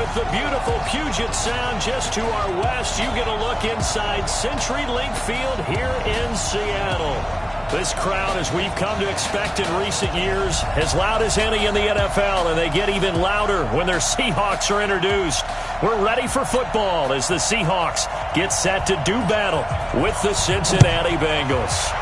With the beautiful Puget Sound just to our west, you get a look inside CenturyLink Field here in Seattle. This crowd, as we've come to expect in recent years, as loud as any in the NFL, and they get even louder when their Seahawks are introduced. We're ready for football as the Seahawks get set to do battle with the Cincinnati Bengals.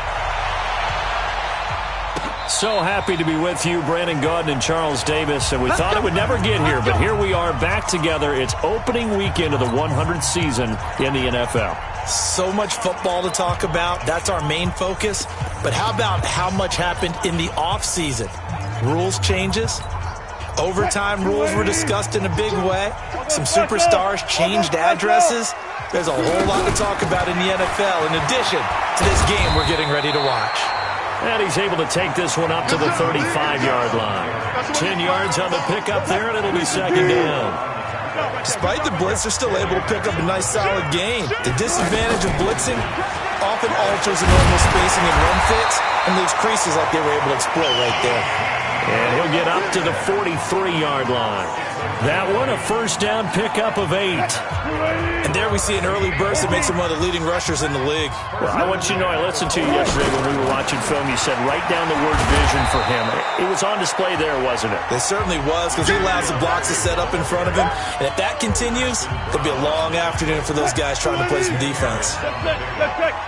So happy to be with you, Brandon Gaudin and Charles Davis, and we thought it would never get here, but here we are back together. It's opening weekend of the 100th season in the NFL. So much football to talk about. That's our main focus. But how about how much happened in the offseason? Rules changes. Overtime rules were discussed in a big way. Some superstars changed addresses. There's a whole lot to talk about in the NFL in addition to this game we're getting ready to watch. And he's able to take this one up to the 35-yard line. 10 yards on the pickup there, and it'll be second down. Despite the blitz, they're still able to pick up a nice, solid gain. The disadvantage of blitzing often alters the normal spacing and run fits and leaves creases like they were able to exploit right there. And he'll get up to the 43-yard line. That one, a first down pickup of 8. And there we see an early burst that makes him one of the leading rushers in the league. Well, I want you to know, I listened to you yesterday when we were watching film. You said write down the word vision for him. It was on display there, wasn't it? It certainly was, because he allows the blocks to set up in front of him. And if that continues, it'll be a long afternoon for those guys trying to play some defense.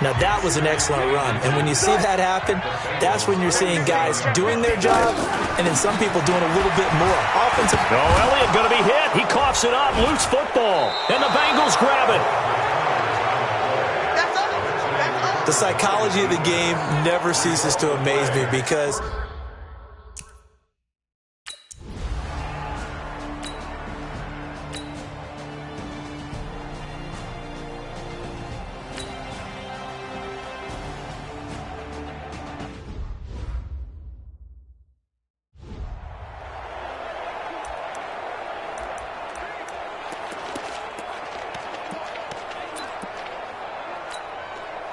Now, that was an excellent run. And when you see that happen, that's when you're seeing guys doing their job and then some people doing a little bit more. Offensive. No, Elliott going to be hit. He coughs it up. Loose football. And the Bengals grab it. The psychology of the game never ceases to amaze me because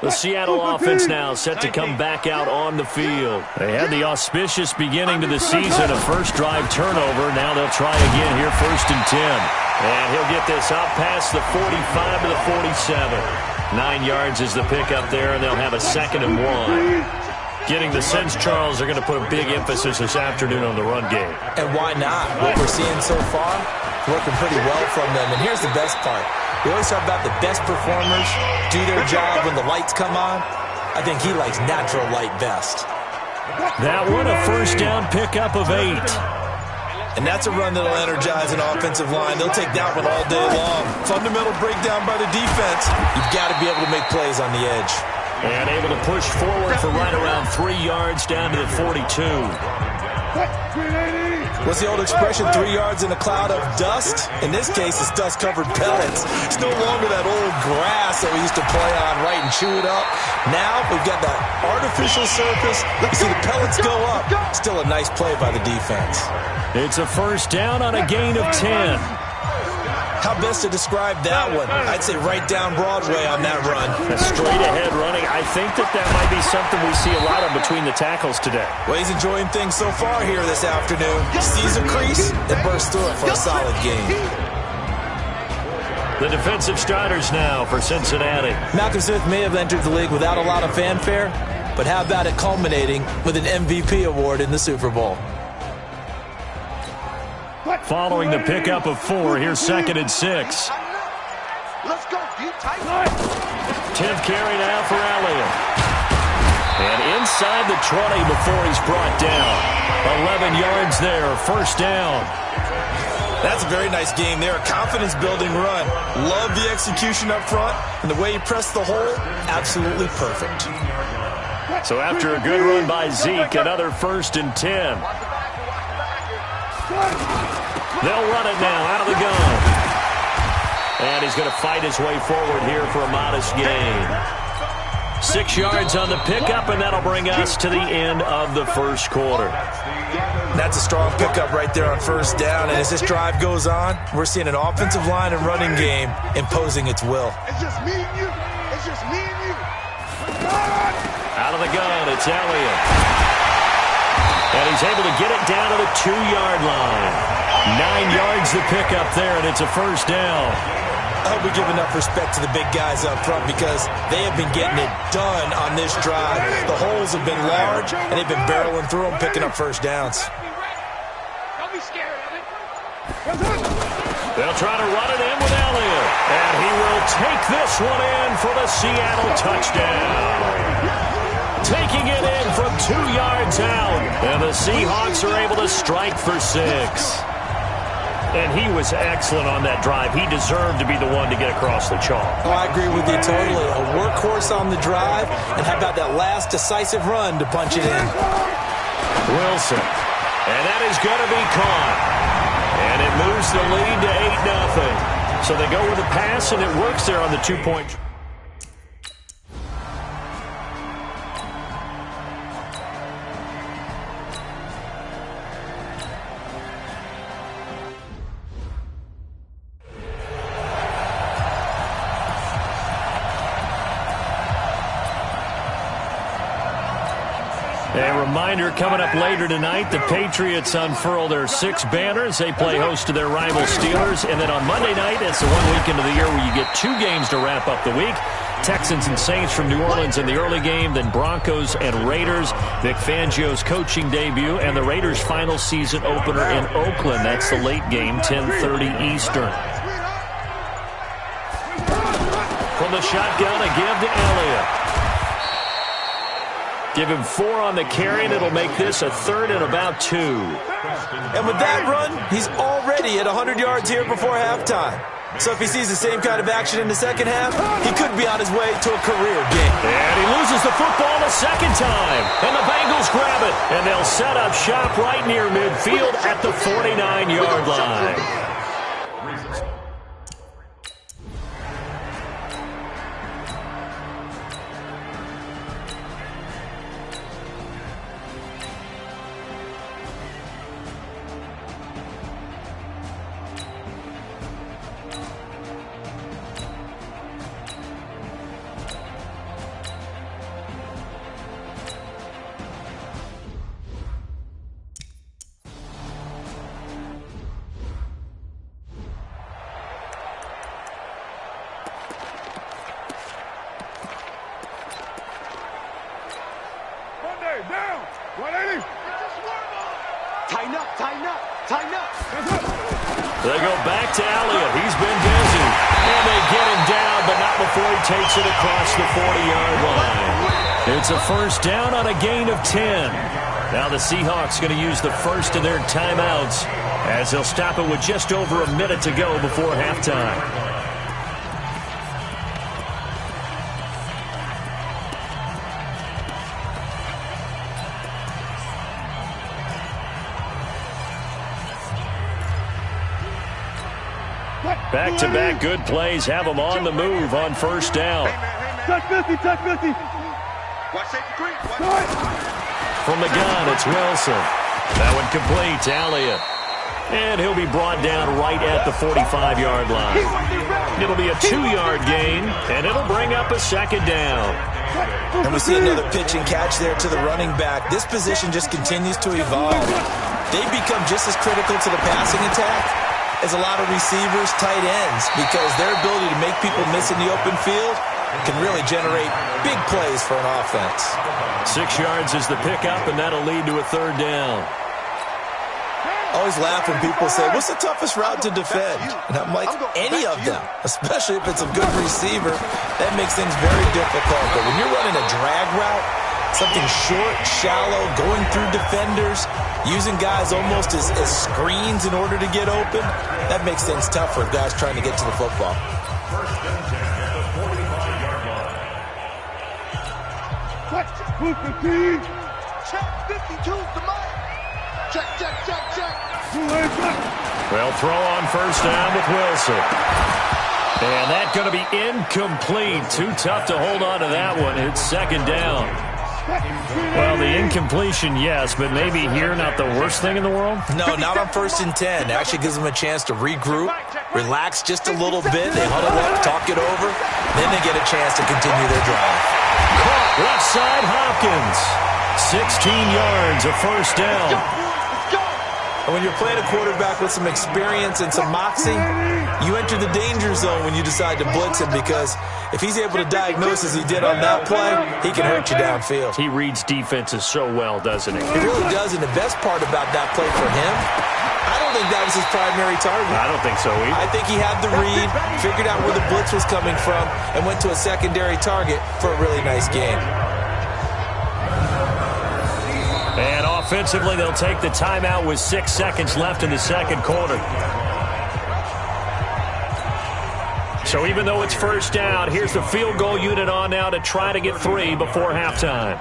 the Seattle offense now set to come back out on the field. They had the auspicious beginning to the season, a first drive turnover. Now they'll try again here, 1st and 10. And he'll get this up past the 45 to the 47. 9 yards is the pickup there, and they'll have a 2nd and 1. Getting the sense, Charles, they're going to put a big emphasis this afternoon on the run game. And why not? What we're seeing so far, working pretty well from them. And here's the best part. We always talk about the best performers do their job when the lights come on. I think he likes natural light best. That one, a first down pickup of 8. And that's a run that'll energize an offensive line. They'll take that one all day long. Fundamental breakdown by the defense. You've got to be able to make plays on the edge. And able to push forward for right around 3 yards down to the 42. What's the old expression, 3 yards in a cloud of dust? In this case, it's dust-covered pellets. It's no longer that old grass that we used to play on, right, and chew it up. Now we've got that artificial surface. You see the pellets go up. Still a nice play by the defense. It's a first down on a gain of 10. How best to describe that one? I'd say right down Broadway on that run. A straight-ahead running. I think that might be something we see a lot of between the tackles today. Well, he's enjoying things so far here this afternoon. Sees a crease and bursts through it for a solid game. The defensive starters now for Cincinnati. Malcolm Smith may have entered the league without a lot of fanfare, but how about it culminating with an MVP award in the Super Bowl? Following the pickup of 4, here's 2nd and 6. Let's go. 10th carry now for Elliott. And inside the 20 before he's brought down. 11 yards there, first down. That's a very nice game there. A confidence-building run. Love the execution up front. And the way he pressed the hole, absolutely perfect. So after a good run by Zeke, another 1st and 10. They'll run it now out of the gun. And he's going to fight his way forward here for a modest gain. 6 yards on the pickup, and that'll bring us to the end of the first quarter. That's a strong pickup right there on first down. And as this drive goes on, we're seeing an offensive line and running game imposing its will. It's just me and you. It's just me and you. Out of the gun, it's Elliott. And he's able to get it down to the 2-yard line. 9 yards to pick up there, and it's a first down. I hope we give enough respect to the big guys up front because they have been getting it done on this drive. The holes have been large, and they've been barreling through them, picking up first downs. Don't be scared of it. They'll try to run it in with Elliott, and he will take this one in for the Seattle touchdown. Taking it in from 2 yards out, and the Seahawks are able to strike for 6. And he was excellent on that drive. He deserved to be the one to get across the chalk. Oh, I agree with you totally. A workhorse on the drive, and how about that last decisive run to punch it in? Wilson, and that is going to be caught. And it moves the lead to 8-0. So they go with a pass, and it works there on the 2-point. A reminder, coming up later tonight, the Patriots unfurl their 6 banners. They play host to their rival Steelers. And then on Monday night, it's the one weekend of the year where you get 2 games to wrap up the week. Texans and Saints from New Orleans in the early game, then Broncos and Raiders. Vic Fangio's coaching debut, and the Raiders' final season opener in Oakland. That's the late game, 10:30 Eastern. From the shotgun, a give to Elliott. Give him 4 on the carry, and it'll make this a 3rd and about 2. And with that run, he's already at 100 yards here before halftime. So if he sees the same kind of action in the second half, he could be on his way to a career game. And he loses the football a second time. And the Bengals grab it. And they'll set up shop right near midfield at the 49-yard line. Down. 180. Tighten up, tighten up, tighten up. They go back to Elliott. He's been busy. And they get him down, but not before he takes it across the 40-yard line. It's a first down on a gain of 10. Now the Seahawks going to use the first of their timeouts as they'll stop it with just over a minute to go before halftime. Back-to-back good plays have them on the move on first down. Touch 50, touch 50. Watch safety green. From the gun, it's Wilson. That one complete to Elliott. And he'll be brought down right at the 45-yard line. It'll be a 2-yard gain, and it'll bring up a second down. And we see another pitch and catch there to the running back. This position just continues to evolve. They've become just as critical to the passing attack as a lot of receivers, tight ends, because their ability to make people miss in the open field can really generate big plays for an offense. 6 yards is the pickup, and that'll lead to a third down. I always laugh when people say, what's the toughest route to defend? And I'm like, any of them, especially if it's a good receiver. That makes things very difficult. But when you're running a drag route, something short, shallow, going through defenders, using guys almost as screens in order to get open, that makes things tough for guys trying to get to the football. Check 52's the mark. Check, check, check, check. Well, throw on first down with Wilson. And that's going to be incomplete. Too tough to hold on to that one. It's second down. Well, the incompletion, yes, but maybe here not the worst thing in the world? No, not on 1st and 10. It actually gives them a chance to regroup, relax just a little bit. They huddle up, talk it over. Then they get a chance to continue their drive. Caught left side, Hopkins. 16 yards, a first down. And when you're playing a quarterback with some experience and some moxie, you enter the danger zone when you decide to blitz him, because if he's able to diagnose as he did on that play, he can hurt you downfield. He reads defenses so well, doesn't he? He really does, and the best part about that play for him, I don't think that was his primary target. I don't think so either. I think he had the read, figured out where the blitz was coming from, and went to a secondary target for a really nice game. And offensively, they'll take the timeout with 6 seconds left in the second quarter. So even though it's first down, here's the field goal unit on now to try to get 3 before halftime.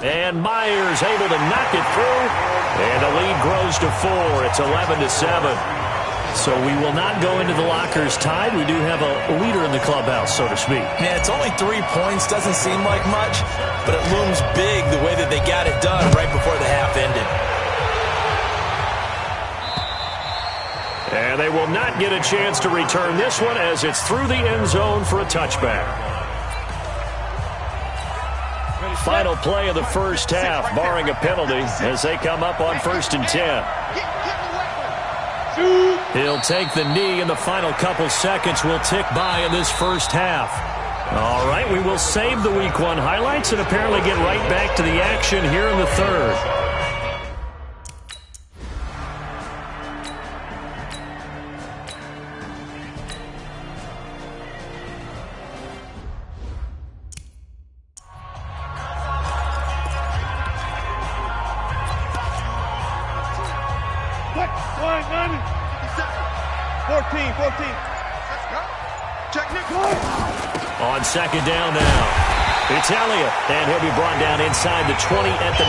And Myers able to knock it through. And the lead grows to 4. It's 11-7. So we will not go into the lockers tied. We do have a leader in the clubhouse, so to speak. Yeah, it's only 3 points. Doesn't seem like much, but it looms big the way that they got it done right before the half ended. And they will not get a chance to return this one as it's through the end zone for a touchback. Final play of the first half, barring a penalty, as they come up on 1st and 10. He'll take the knee, and the final couple seconds will tick by in this first half. All right, we will save the Week 1 highlights and apparently get right back to the action here in the third. On second down now, it's Elliott, and he'll be brought down inside the 20 at the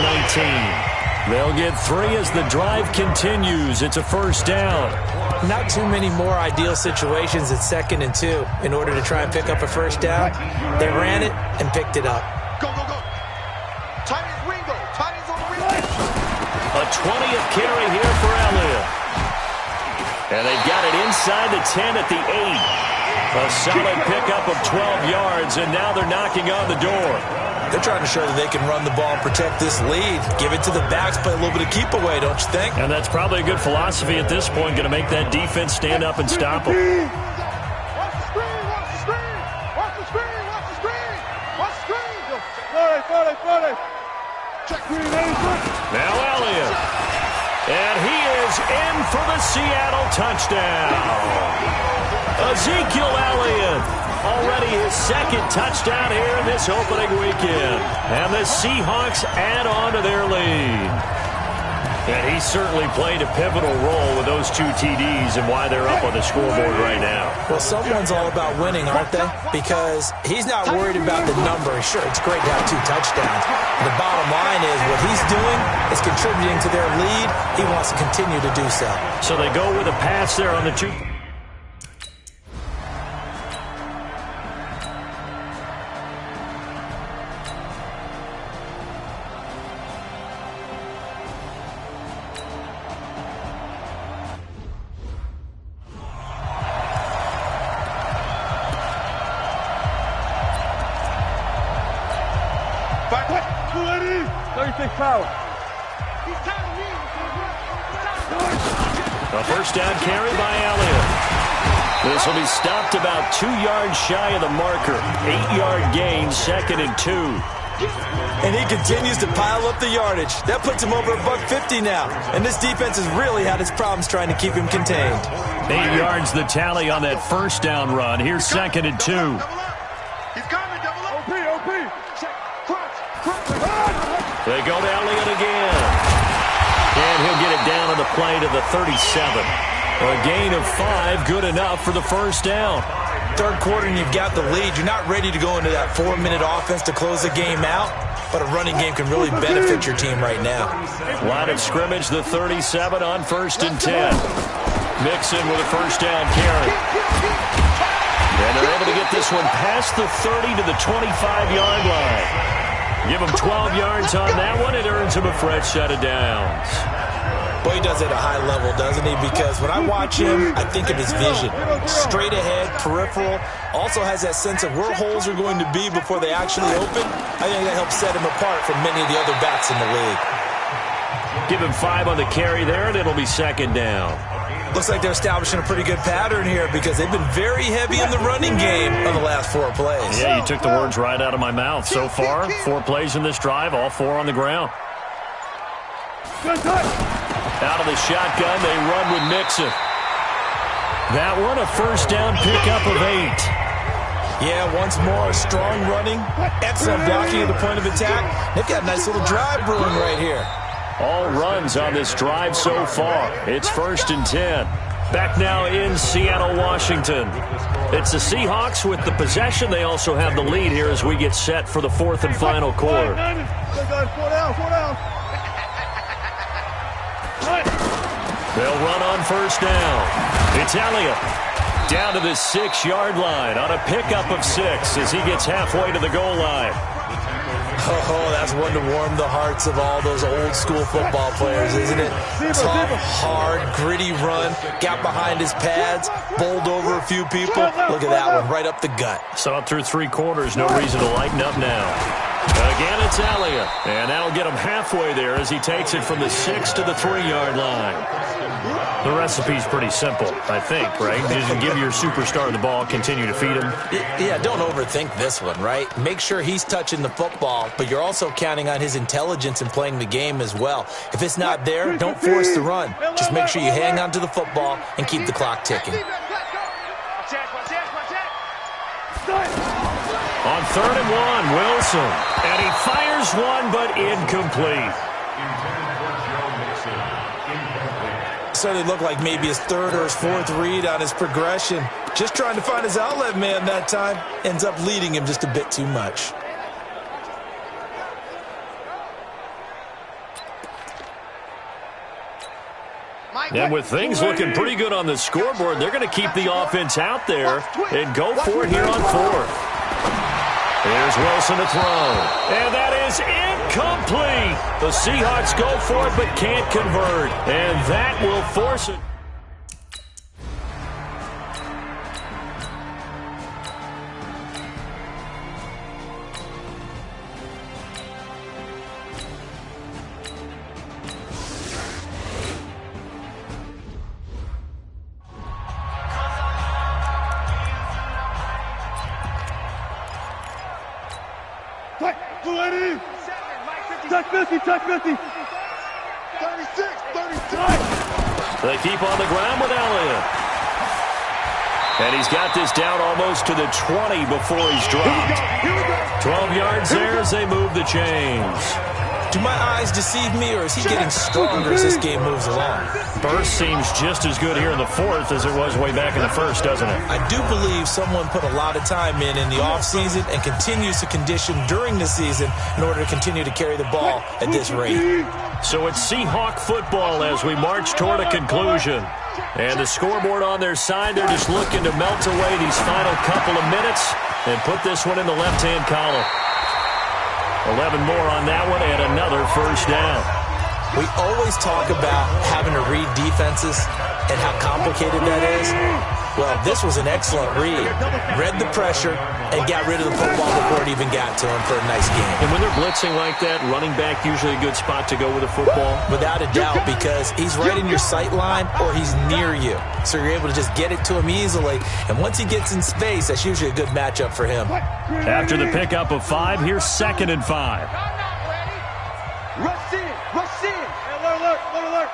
19. They'll get 3 as the drive continues. It's a first down. Not too many more ideal situations at 2nd and 2 in order to try and pick up a first down. They ran it and picked it up. Go, go, go. Tiny's Ringo. Tiny's on the ring. A 20th carry here for Elliott. And they've got it inside the 10 at the 8. A solid pickup of 12 yards, and now they're knocking on the door. They're trying to show that they can run the ball and protect this lead. Give it to the backs, play a little bit of keep away, don't you think? And that's probably a good philosophy at this point, going to make that defense stand up and stop them. Watch the screen, watch the screen. Watch the screen, watch the screen. Watch the screen. Friday. Check green, now Elliott. And he is in for the Seattle touchdown. Ezekiel Elliott, already his 2nd touchdown here in this opening weekend. And the Seahawks add on to their lead. And he certainly played a pivotal role with those 2 TDs and why they're up on the scoreboard right now. Well, someone's all about winning, aren't they? Because he's not worried about the number. Sure, it's great to have 2 touchdowns. The bottom line is what he's doing is contributing to their lead. He wants to continue to do so. So they go with a pass there on the 2. A first down carry by Elliott. This will be stopped about 2 yards shy of the marker. 8-yard gain, 2nd and 2. And he continues to pile up the yardage. That puts him over $150 now. And this defense has really had its problems trying to keep him contained. 8 yards the tally on that first down run. Here's 2nd and 2. He's coming, double up. OP. Check. Crunch. They go to Elliott again. And he'll get it down on the play to the 37. A gain of 5, good enough for the first down. Third quarter and you've got the lead. You're not ready to go into that 4-minute offense to close the game out, but a running game can really benefit your team right now. Line of scrimmage, the 37 on 1st and 10. Mixon with a first down carry. And they're able to get this one past the 30 to the 25-yard line. Give them 12 yards on that one. It earns them a fresh set of downs. Boy, he does it at a high level, doesn't he? Because when I watch him, I think of his vision. Straight ahead, peripheral. Also has that sense of where holes are going to be before they actually open. I think that helps set him apart from many of the other backs in the league. Give him 5 on the carry there, and it'll be second down. Looks like they're establishing a pretty good pattern here because they've been very heavy in the running game on the last 4 plays. Yeah, you took the words right out of my mouth. So far, 4 plays in this drive, all 4 on the ground. Out of the shotgun, they run with Mixon. That one, a first down pickup of 8. Yeah, once more, strong running, excellent blocking at the point of attack. They've got a nice little drive brewing right here. All runs on this drive so far. It's 1st and 10. Back now in Seattle, Washington. It's the Seahawks with the possession. They also have the lead here as we get set for the 4th and final quarter. They'll run on first down. It's Elliott down to the 6-yard line on a pickup of 6 as he gets halfway to the goal line. Oh, that's one to warm the hearts of all those old-school football players, isn't it? Tough, hard, gritty run, got behind his pads, bowled over a few people. Look at that one, right up the gut. Saw it through 3 quarters, no reason to lighten up now. Again, it's Elliott, and that'll get him halfway there as he takes it from the 6 to the 3-yard line. The recipe's pretty simple, I think, right? Just give your superstar the ball, continue to feed him. Yeah, don't overthink this one, right? Make sure he's touching the football, but you're also counting on his intelligence in playing the game as well. If it's not there, don't force the run. Just make sure you hang on to the football and keep the clock ticking. On 3rd and 1, Wilson. And he fires one, but incomplete. Certainly looked like maybe his 3rd or his 4th read on his progression. Just trying to find his outlet man that time. Ends up leading him just a bit too much. And with things looking pretty good on the scoreboard, they're going to keep the offense out there and go for it here on 4th. Here's Wilson to throw. And that is incomplete. The Seahawks go for it but can't convert. And that will force it. Check 50. 36. They keep on the ground with Elliott. And he's got this down almost to the 20 before he's dropped. 12 yards there as they move the chains. Do my eyes deceive me, or is he getting stronger as this game moves along? Burst seems just as good here in the 4th as it was way back in the 1st, doesn't it? I do believe someone put a lot of time in the offseason and continues to condition during the season in order to continue to carry the ball at this rate. So it's Seahawk football as we march toward a conclusion. And the scoreboard on their side, they're just looking to melt away these final couple of minutes and put this one in the left-hand column. 11 more on that one and another first down. We always talk about having to read defenses and how complicated that is. Well, this was an excellent read. Read the pressure and got rid of the football before it even got to him for a nice game. And when they're blitzing like that, running back usually a good spot to go with a football? Without a doubt, because he's right in your sight line or he's near you. So you're able to just get it to him easily. And once he gets in space, that's usually a good matchup for him. After the pickup of 5, here's 2nd and 5. Rush in. Alert.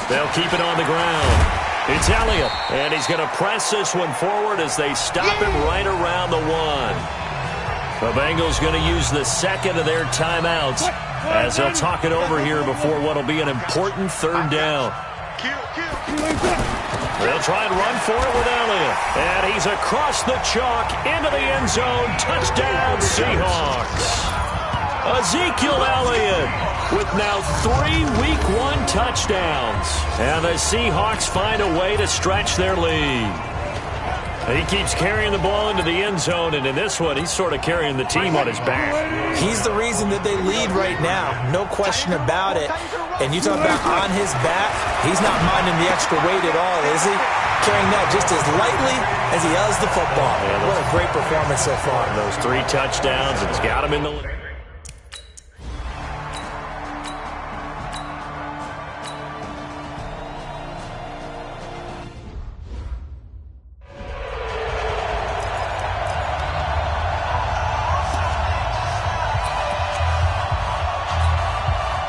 They'll keep it on the ground. It's Elliott, and he's going to press this one forward as they stop him right around the 1. The Bengals going to use the 2nd of their timeouts as they'll talk it over here before what will be an important 3rd down. They'll try and run for it with Elliott, and he's across the chalk into the end zone. Touchdown, Seahawks. Ezekiel Elliott with now 3 Week 1 touchdowns. And the Seahawks find a way to stretch their lead. He keeps carrying the ball into the end zone, and in this one, he's sort of carrying the team on his back. He's the reason that they lead right now. No question about it. And you talk about on his back, he's not minding the extra weight at all, is he? Carrying that just as lightly as he does the football. Yeah, what a great performance so far. Those 3 touchdowns, it's got him in the lead.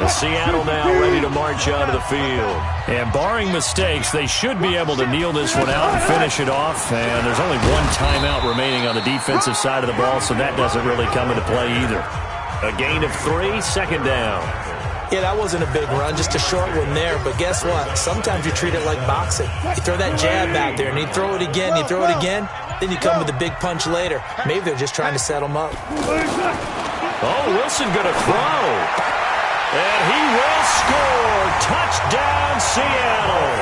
Seattle now ready to march out of the field. And barring mistakes, they should be able to kneel this one out and finish it off. And there's only 1 timeout remaining on the defensive side of the ball, so that doesn't really come into play either. A gain of 3, second down. Yeah, that wasn't a big run, just a short one there. But guess what? Sometimes you treat it like boxing. You throw that jab out there, and you throw it again, you throw it again, then you come with a big punch later. Maybe they're just trying to set them up. Oh, Wilson going to throw. And he will score. Touchdown, Seattle.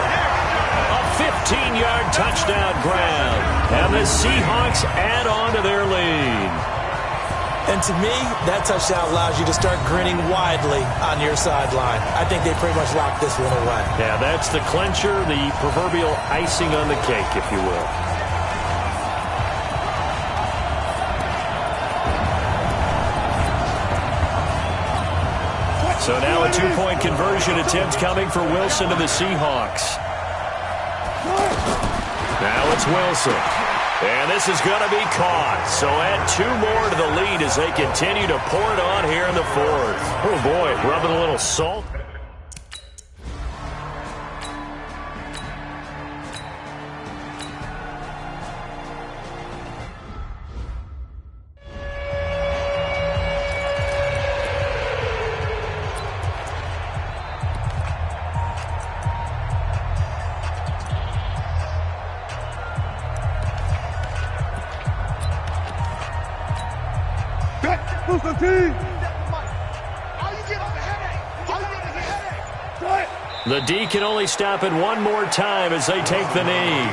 A 15-yard touchdown grab. And the Seahawks add on to their lead. And to me, that touchdown allows you to start grinning widely on your sideline. I think they pretty much locked this one away. Yeah, that's the clincher, the proverbial icing on the cake, if you will. So now a 2-point conversion attempt coming for Wilson to the Seahawks. Now it's Wilson. And this is going to be caught. So add 2 more to the lead as they continue to pour it on here in the 4th. Oh, boy, rubbing a little salt. The D can only stop it 1 more time as they take the knee.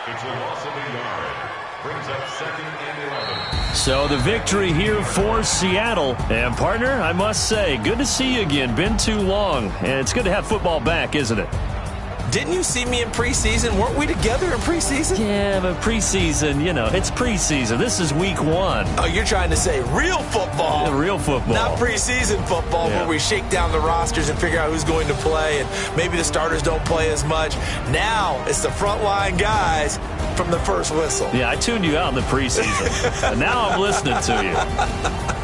It's a loss of a yard. Brings up 2nd and 11. So the victory here for Seattle. And partner, I must say, good to see you again. Been too long. And it's good to have football back, isn't it? Didn't you see me in preseason? Weren't we together in preseason? Yeah, but preseason, you know, it's preseason. This is week 1. Oh, you're trying to say real football. Yeah, real football. Not preseason football where we shake down the rosters and figure out who's going to play, and maybe the starters don't play as much. Now it's the frontline guys from the first whistle. Yeah, I tuned you out in the preseason. And now I'm listening to you.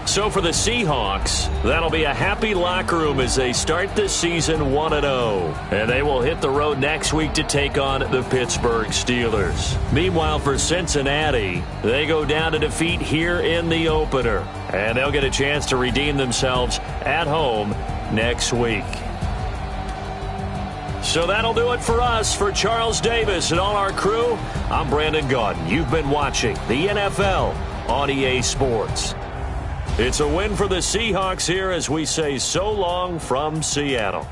So for the Seahawks, that'll be a happy locker room as they start this season 1-0. And they will hit the road next week to take on the Pittsburgh Steelers. Meanwhile, for Cincinnati, they go down to defeat here in the opener. And they'll get a chance to redeem themselves at home next week. So that'll do it for us. For Charles Davis and all our crew, I'm Brandon Gaudin. You've been watching the NFL on EA Sports. It's a win for the Seahawks here as we say so long from Seattle.